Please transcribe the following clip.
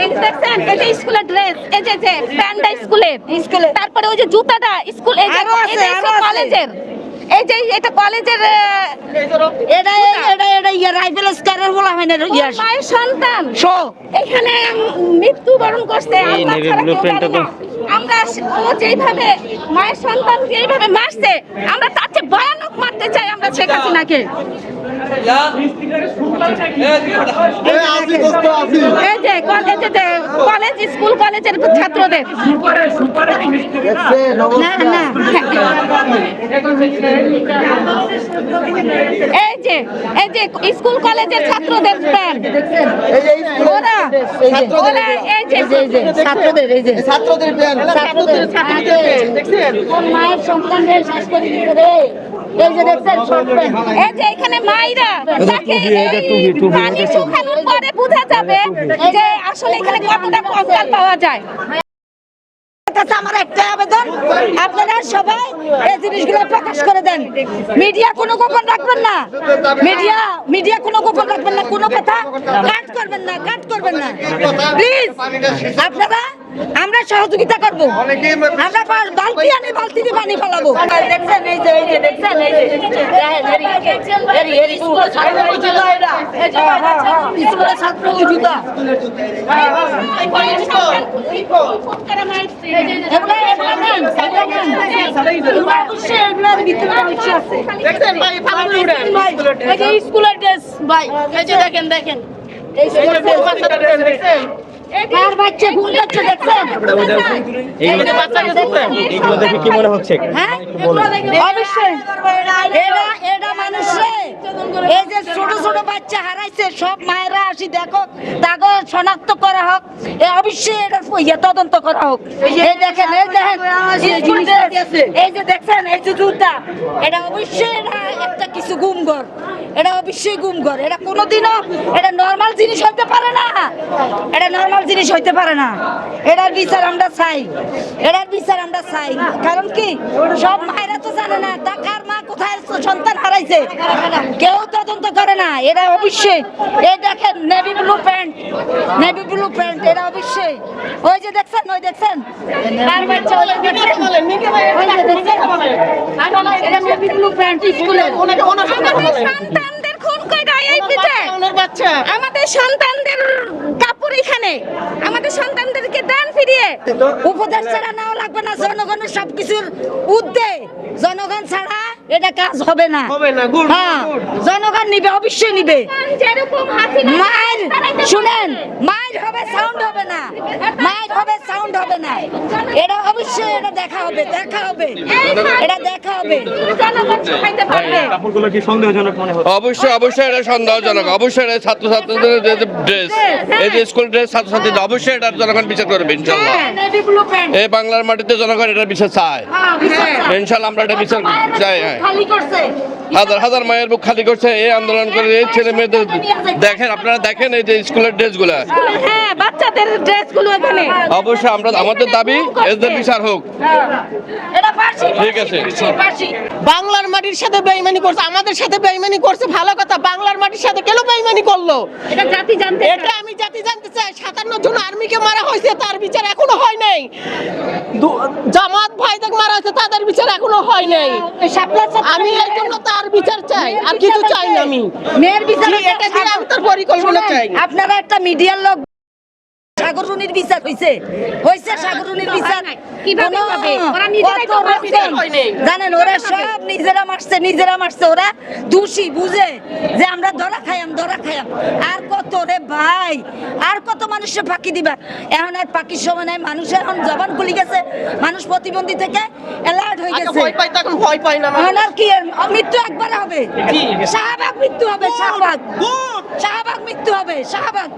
এই দেখছেন এই যে স্কুলের ড্রেস, এই যে প্যান্টটা স্কুলের, তারপরে ওই যে জুতাটা স্কুল, এই যে কলেজের, এই যে এটা কলেজের, এটা রাইফেল স্কারের বলা হয় না, মায়ের সন্তান এখানে মৃত্যুবরণ করছে। আমরা ও যেইভাবে মায়ের সন্তান যেইভাবে মারছে, আমরা তার চেয়ে ভয়ানক মারতে চাই আমরা শেখ হাসিনাকে। এই যে কলেজ স্কুল কলেজের ছাত্রদের, এই যে স্কুল কলেজের ছাত্রদের প্যান্ট, ওরা এই যে ছাত্রদের, এই যে ছাত্রদের প্যান্ট, মায়ের সন্তানদের শেষ করে দিতে রে। এই যে দেখছেন এই যে এখানে মাইরা তাকে পানি শুকানোর পরে বোঝা যাবে যে আসলে এখানে কতটা কঙ্কাল পাওয়া যায়। আমার একটা আবেদন, আপনারা সবাই এই জিনিসগুলো প্রকাশ করে দেন। মিডিয়া কোনো গোপন রাখবেন না, মিডিয়া কোনো গোপন রাখবেন না, কোনো কথা কাট করবেন না প্লিজ। আপনারা আমরা সহযোগিতা করবো, আমরা বালতি আনি, বালতি দিয়ে পানি ফেলাবো। দেখছেন এই যে দেখছেন এই যে ছাত্র জুতা, স্কুলের ড্রেস ভাই, এই যে দেখেন কার বাচ্চা ভুল যাচ্ছে দেখছেন, এগুলো দেখে কি মনে হচ্ছে? হ্যাঁ অবশ্যই এটা মানুষ রে, এই যে ছোট ছোট বাচ্চা হারাইছে, সব মায়েরা আসি দেখো, তাকে শনাক্ত করা হোক, অবশ্যই এটা তদন্ত করা হোক। এই দেখেন এই যে দেখছেন এই যে জুতা, এটা অবশ্যই একটা কিছু গুমঘর, এটা অবশ্যই গুমঘর, এটা কোনোদিনও এটা নর্মাল জিনিস হইতে পারে না, এটা নর্মাল জিনিস হইতে পারে না। এটার বিচার আমরা চাই, কারণ কি সব মায়েরা তো জানে না কার মা কোথায় সন্তান হারাইছে, কেউ তদন্ত করে না। এটা অবশ্যই এই দেখেন নেভি ব্লু প্যান্ট, এটা অবশ্যই ওই যে দেখছেন কার বাচ্চা, ওই যে দেখছেন এটা নেভি ব্লু প্যান্ট স্কুলে সন্তানদের খুন কইরা এই বিচার, আমাদের সন্তানদের কাপড় এখানে, আমাদের সন্তানদেরকে দেন ফিরিয়ে। উপদেশ ছাড়া নাও লাগবে না, জনগণের সবকিছুর ঊর্ধ্বে, জনগণ ছাড়া এটা কাজ হবে না। হ্যাঁ জনগণ নিবে, অবশ্যই নিবে। মায়ের শুনেন, মায়ের হবে সাউন্ড হবে না, এটা অবশ্যই এটা দেখা হবে, এটা দেখা হবে। কাপড়গুলো কি সন্দেহজনক মনে হচ্ছে? অবশ্যই এটা সন্দেহজনক, অবশ্যই এটা ছাত্রছাত্রীদের যে ড্রেস, এই যে স্কুল ড্রেস ছাত্রছাত্রীদের, অবশ্যই এটা জনগণ বিচার করবে ইনশাল্লাহ। এই বাংলার মাটিতে জনগণ এটার বিচার চায় ইনশাল্লাহ, আমরা এটা বিচার চাই। হাজার মায়ের বুক খালি করছে এই আন্দোলন করে, এই ছেলে মেয়েদের দেখেন, আপনারা দেখেন এই যে স্কুলের ড্রেসগুলো, বাচ্চাদের ড্রেসগুলো এখানে, অবশ্যই আমরা আমাদের দাবি এদের বিচার হোক। ঠিক আছে, বাংলার মাটির সাথে বেঈমানি করছে, আমাদের সাথে বেঈমানি করছে, ভালো কথা। বাংলার মাটির সাথে কেন বেঈমানি করলো এটা আমি জাতি জানতে চাই। 57 জন আর্মিকে মারা হয়েছে, তার বিচার এখনো হয় নাই। জামাত ভাইদের মারা হয়েছে, তাদের বিচার এখনো হয় নাই। আমি এর জন্য তার বিচার চাই, আর কিছু চাই না। আমি মেয়ের বিচার এটা দিয়ে আমি তার পরিকল্পনা চাই। আপনারা একটা মিডিয়ার লোক, সাগররুনির বিচার হইছে সাগররুনির বিচার কিভাবে হবে? ওরা নিজেরাই তো জানেন, ওরা সব নিজেরা মারছে, ওরা দোষী বুঝে যে আমরা ধরা খাইয়াম। আর কত রে ভাই, আর কত মানুষের ফাঁকি দিবা? এখন আর ফাঁকির সময় নাই, মানুষের এখন জবান খুলে গেছে, মানুষ প্রতিবন্ধী থেকে অ্যালার্ট হয়ে গেছে। ভয় পাই না, আর কি মৃত্যু একবার হবে, শাহবাগ মৃত্যু হবে, শাহবাগ মৃত্যু হবে।